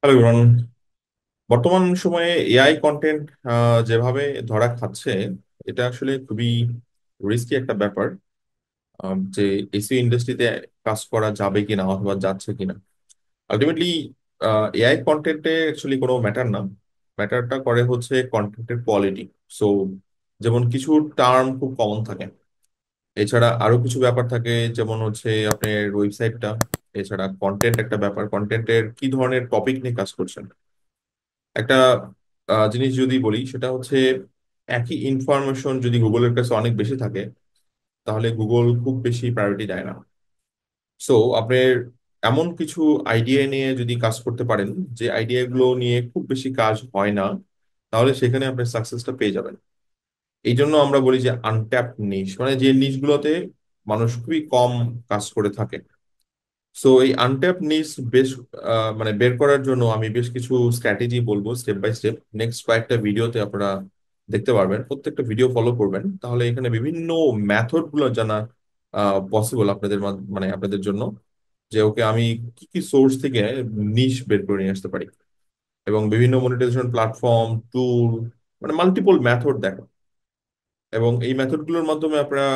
Hello everyone. বর্তমান সময়ে AI content যেভাবে ধরা খাচ্ছে, এটা আসলে খুবই রিস্কি একটা ব্যাপার। যে এসইও ইন্ডাস্ট্রিতে কাজ করা যাবে কিনা অথবা যাচ্ছে কিনা। আলটিমেটলি এআই কন্টেন্টে অ্যাকচুয়ালি কোনো ম্যাটার না। ম্যাটারটা করে হচ্ছে কন্টেন্টের কোয়ালিটি। সো যেমন কিছু টার্ম খুব কমন থাকে, এছাড়া আরো কিছু ব্যাপার থাকে, যেমন হচ্ছে আপনার ওয়েবসাইটটা, এছাড়া কন্টেন্ট একটা ব্যাপার, কন্টেন্টের কি ধরনের টপিক নিয়ে কাজ করছেন। একটা জিনিস যদি বলি সেটা হচ্ছে, একই ইনফরমেশন যদি গুগলের কাছে অনেক বেশি থাকে, তাহলে গুগল খুব বেশি প্রায়োরিটি দেয় না। সো আপনার এমন কিছু আইডিয়া নিয়ে যদি কাজ করতে পারেন, যে আইডিয়াগুলো নিয়ে খুব বেশি কাজ হয় না, তাহলে সেখানে আপনি সাকসেসটা পেয়ে যাবেন। এই জন্য আমরা বলি যে আনট্যাপ নিশ, মানে যে নিশগুলোতে মানুষ খুবই কম কাজ করে থাকে। সো এই আনট্যাপ নিডস বেশ মানে বের করার জন্য আমি বেশ কিছু স্ট্র্যাটেজি বলবো, স্টেপ বাই স্টেপ। নেক্সট কয়েকটা ভিডিওতে আপনারা দেখতে পারবেন, প্রত্যেকটা ভিডিও ফলো করবেন, তাহলে এখানে বিভিন্ন মেথড গুলো জানা পসিবল আপনাদের মানে আপনাদের জন্য, যে ওকে আমি কি কি সোর্স থেকে নিশ বের করে নিয়ে আসতে পারি, এবং বিভিন্ন মনিটাইজেশন প্ল্যাটফর্ম, টুল, মানে মাল্টিপল মেথড দেখা। এবং এই মেথডগুলোর মাধ্যমে আপনারা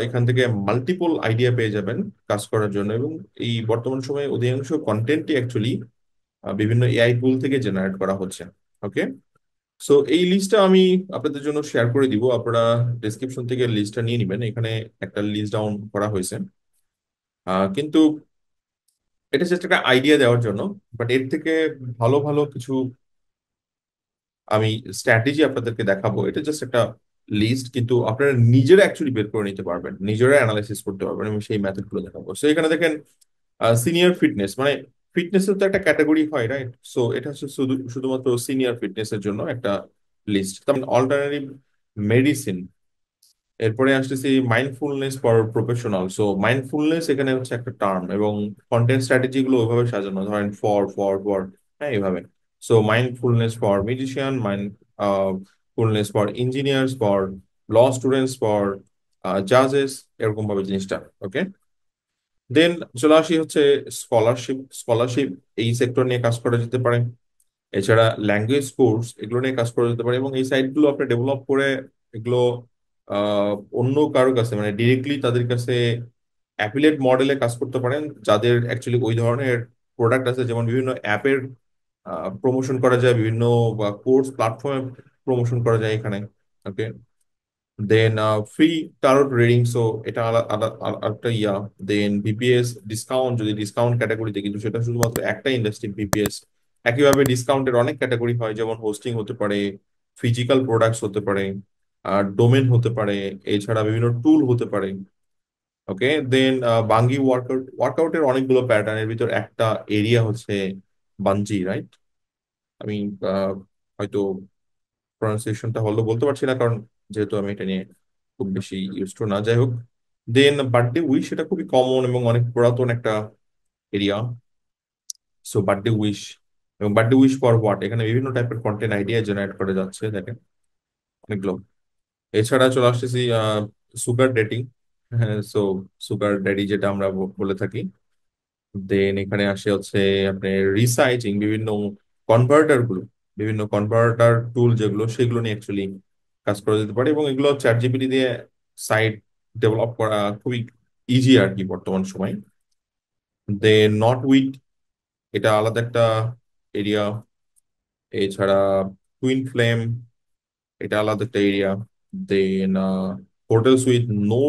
এখান থেকে মাল্টিপল আইডিয়া পেয়ে যাবেন কাজ করার জন্য। এবং এই বর্তমান সময়ে অধিকাংশ কন্টেন্টই অ্যাকচুয়ালি বিভিন্ন এআই টুল থেকে জেনারেট করা হচ্ছে। ওকে, সো এই লিস্টটা আমি আপনাদের জন্য শেয়ার করে দিব, আপনারা ডেসক্রিপশন থেকে লিস্টটা নিয়ে নেবেন। এখানে একটা লিস্ট ডাউন করা হয়েছে, কিন্তু এটা জাস্ট একটা আইডিয়া দেওয়ার জন্য। বাট এর থেকে ভালো ভালো কিছু আমি স্ট্র্যাটেজি আপনাদেরকে দেখাবো। এটা জাস্ট একটা লিস্ট, কিন্তু আপনারা নিজেরা অ্যাকচুয়ালি বের করে নিতে পারবেন, নিজেরা অ্যানালাইসিস করতে পারবেন, এবং সেই মেথড গুলো দেখাবো। সো এখানে দেখেন, সিনিয়র ফিটনেস, মানে ফিটনেসের তো একটা ক্যাটাগরি হয়, রাইট? সো এটা হচ্ছে শুধুমাত্র সিনিয়র ফিটনেসের জন্য একটা লিস্ট। তারপর অল্টারনেটিভ মেডিসিন, এরপরে আসতেছি mindfulness for professional. So mindfulness এখানে হচ্ছে একটা টার্ম, এবং কন্টেন্ট স্ট্র্যাটেজি গুলো ওইভাবে সাজানো, ধরেন ফর ফর ফর, হ্যাঁ এইভাবে। So mindfulness for musician, fullness for engineers, for law students, for জাজেস, এরকম ভাবে জিনিসটা। ওকে, দেন চলে আসি হচ্ছে স্কলারশিপ। স্কলারশিপ এই সেক্টর নিয়ে কাজ করা যেতে পারে। এছাড়া ল্যাঙ্গুয়েজ কোর্স, এগুলো নিয়ে কাজ করা যেতে পারে, এবং এই সাইটগুলো আপনি ডেভেলপ করে এগুলো আহ, অন্য কারো কাছে, মানে ডিরেক্টলি তাদের কাছে অ্যাফিলিয়েট মডেলে কাজ করতে পারেন, যাদের অ্যাকচুয়ালি ওই ধরনের প্রোডাক্ট আছে। যেমন বিভিন্ন অ্যাপের প্রমোশন করা যায়, বিভিন্ন কোর্স প্ল্যাটফর্মে প্রমোশন করা যায় এখানে। ওকে, দেন ফ্রি টারট রিডিং, সো এটা একটা ইয়া। দেন ভিপিএস ডিসকাউন্ট, যদি ডিসকাউন্ট ক্যাটাগরিতে, কিন্তু সেটা শুধুমাত্র একটা ইন্ডাস্ট্রি, ভিপিএস। একইভাবে ডিসকাউন্টের অনেক ক্যাটাগরি হয়, যেমন হোস্টিং হতে পারে, ফিজিক্যাল প্রোডাক্টস হতে পারে, আর ডোমেন হতে পারে, এছাড়া বিভিন্ন টুল হতে পারে। ওকে, দেন বাঙ্গি ওয়ার্কআউট। ওয়ার্কআউটের অনেকগুলো প্যাটার্নের ভিতর একটা এরিয়া হচ্ছে বাঞ্জি, রাইট? আমি আহ, হয়তো প্রনাউন্সিয়েশনটা হলো বলতে পারছি না, কারণ যেহেতু আমি এটা নিয়ে খুব বেশি ইউজ টু না। যাই হোক, দেন বার্থডে উইশ, এটা খুবই কমন এবং অনেক পুরাতন একটা এরিয়া। সো বার্থডে উইশ, এবং বার্থডে উইশ ফর হোয়াট, এখানে বিভিন্ন টাইপের কন্টেন্ট আইডিয়া জেনারেট করে যাচ্ছে, দেখেন অনেকগুলো। এছাড়া চলে আসতেছি সুগার ডেটিং। হ্যাঁ, সো সুগার ড্যাডি যেটা আমরা বলে থাকি। দেন এখানে আসে হচ্ছে আপনার রিসার্চিং, বিভিন্ন কনভার্টার গুলো, বিভিন্ন কনভার্টার টুল যেগুলো, সেগুলো নিয়ে অ্যাকচুয়ালি কাজ করা যেতে পারে, এবং এগুলো চ্যাট জিপিটি দিয়ে সাইট ডেভেলপ করা খুবই ইজি আর কি বর্তমান সময়। দেন নট উইথ, এটা আলাদা একটা এরিয়া। এছাড়া টুইন ফ্লেম, এটা আলাদা একটা area. Then hotels with no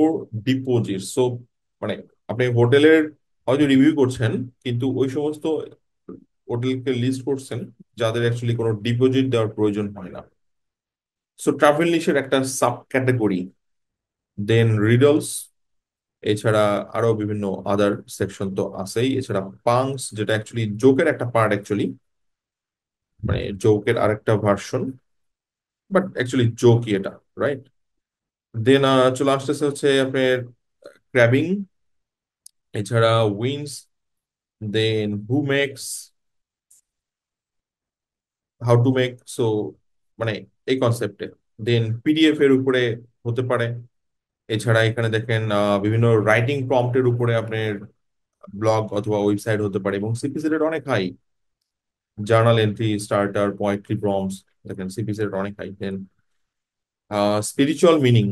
deposit, so মানে আপনি হোটেলের হয়তো রিভিউ করছেন, কিন্তু ওই সমস্ত হোটেলকে লিস্ট করছেন যাদের অ্যাকচুয়ালি কোনো ডিপোজিট দেওয়ার প্রয়োজন হয় না। সো ট্রাভেল নিশের একটা সাব ক্যাটাগরি। দেন রিডলস, এছাড়া আরো বিভিন্ন আদার সেকশন তো আছেই। এছাড়া পাংস, যেটা অ্যাকচুয়ালি জোকের একটা পার্ট অ্যাকচুয়ালি, মানে জোকের আরেকটা ভার্সন, বাট অ্যাকচুয়ালি জোকই এটা, রাইট? দেন চলে আসতেছে হচ্ছে আপনার ক্র্যাবিং, এছাড়া wins, then who makes, how to make, so মানে এই কনসেপ্টে। দেন পিডিএফ এর উপরে হতে পারে। এছাড়া এখানে দেখেন বিভিন্ন রাইটিং প্রম্পটের উপরে আপনার ব্লগ অথবা ওয়েবসাইট হতে পারে, এবং সিপিসি রেট অনেক high. Journal entry, starter, poetry, prompts, দেখেন সিপিসি এর অনেক high. Then spiritual meaning,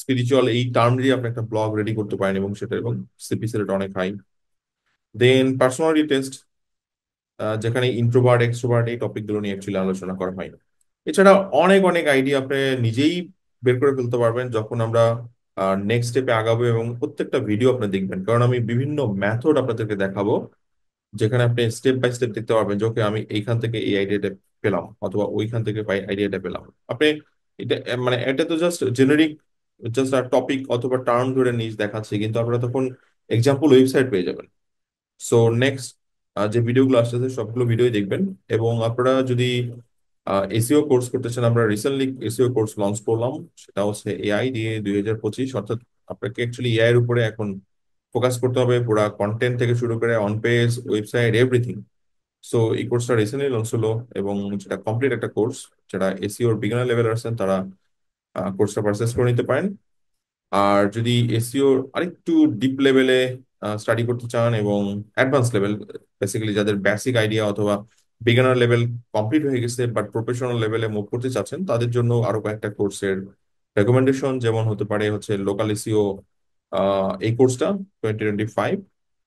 spiritual এই টার্ম দিয়ে আপনি একটা ব্লগ রেডি করতে পারেন এবং সেটা এবং সিপিসি রেট অনেক হাই। দেন পার্সোনালিটি টেস্ট, যেখানে ইন্ট্রোভার্ট এক্সট্রোভার্ট এই টপিকগুলো নিয়ে অ্যাকচুয়ালি আলোচনা করা হয়। এছাড়া অনেক অনেক আইডিয়া আপনি নিজেই বের করে ফেলতে পারবেন যখন আমরা নেক্সট স্টেপে আগাবো, এবং প্রত্যেকটা ভিডিও আপনি দেখবেন, কারণ আমি বিভিন্ন মেথড আপনাদেরকে দেখাবো যেখানে আপনি স্টেপ বাই স্টেপ দেখতে পারবেন যে ওকে আমি এইখান থেকে এই আইডিয়াটা পেলাম অথবা ওইখান থেকে আইডিয়াটা পেলাম। আপনি এটা মানে এটা তো জাস্ট জেনারিক, জাস্ট টপিক অথবা টার্ম ধরে নিজ দেখাচ্ছে, কিন্তু আপনারা তখন এক্সাম্পল ওয়েবসাইট পেয়ে যাবেন। সো নেক্সট যে ভিডিওগুলো আসতেছে সবগুলো ভিডিওই দেখবেন। এবং আপনারা যদি এসিও কোর্স করতে চান, আমরা রিসেন্টলি এসিও কোর্স লঞ্চ করলাম, সেটা হচ্ছে এআই দিয়ে 2025। অর্থাৎ আপনাকে অ্যাকচুয়ালি এআই এর উপরে এখন ফোকাস করতে হবে, পুরা কন্টেন্ট থেকে শুরু করে on page, website, everything. So এই কোর্সটা রিসেন্টলি লঞ্চ হলো, এবং যেটা কমপ্লিট একটা কোর্স, যারা এসিওর বিগিনার লেভেল আছেন তারা কোর্সটা পারচেস করে নিতে পারেন। আর যদি এসইও আরেকটু ডিপ লেভেলে স্টাডি করতে চান এবং অ্যাডভান্স লেভেল, বেসিক্যালি যাদের বেসিক আইডিয়া অথবা বিগিনার লেভেল কমপ্লিট হয়ে গেছে বাট প্রফেশনাল লেভেলে মুভ করতে চাচ্ছেন, তাদের জন্য আরো কয়েকটা কোর্সের রেকমেন্ডেশন, যেমন হতে পারে হচ্ছে লোকাল এসইও এই কোর্সটা 2025,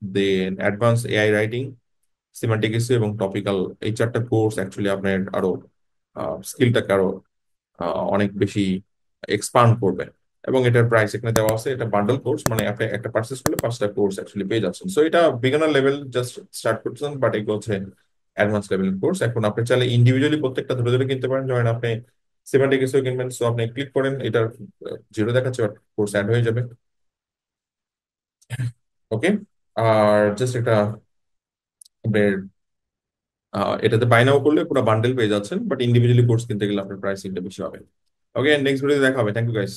then advance AI writing, semantic SEO এবং টপিক্যাল, এই চারটা কোর্স অ্যাকচুয়ালি আপনার আরো স্কিলটাকে আরো অনেক বেশি এক্সপান্ড করবে। এবং এটার প্রাইস এখানে দেওয়া আছে, এটা বান্ডেল কোর্স, মানে আপনি একটা পার্চেস করলে 5টা কোর্স অ্যাকচুয়ালি পেয়ে যাচ্ছেন। সো এটা বিগিনার লেভেল জাস্ট স্টার্ট করতেছেন, বাট এগুলো হচ্ছে অ্যাডভান্স লেভেল কোর্স। এখন আপনি চাইলে ইন্ডিভিজুয়ালি প্রত্যেকটা ধরে ধরে কিনতে পারেন, ধরেন আপনি সেভেন্টি কিছু কিনবেন, সো আপনি ক্লিক করেন, এটার জিরো দেখাচ্ছে বাট কোর্স অ্যাড হয়ে যাবে। ওকে। আর জাস্ট একটা আপনার এটাতে বাই নাও করলে পুরো বান্ডেল পেয়ে যাচ্ছেন, বাট ইন্ডিভিজুয়ালি কোর্স কিনতে গেলে আপনার প্রাইসিংটা বেশি হবে। ওকে, নেক্সট ভিডিওতে দেখা হবে। Thank you guys.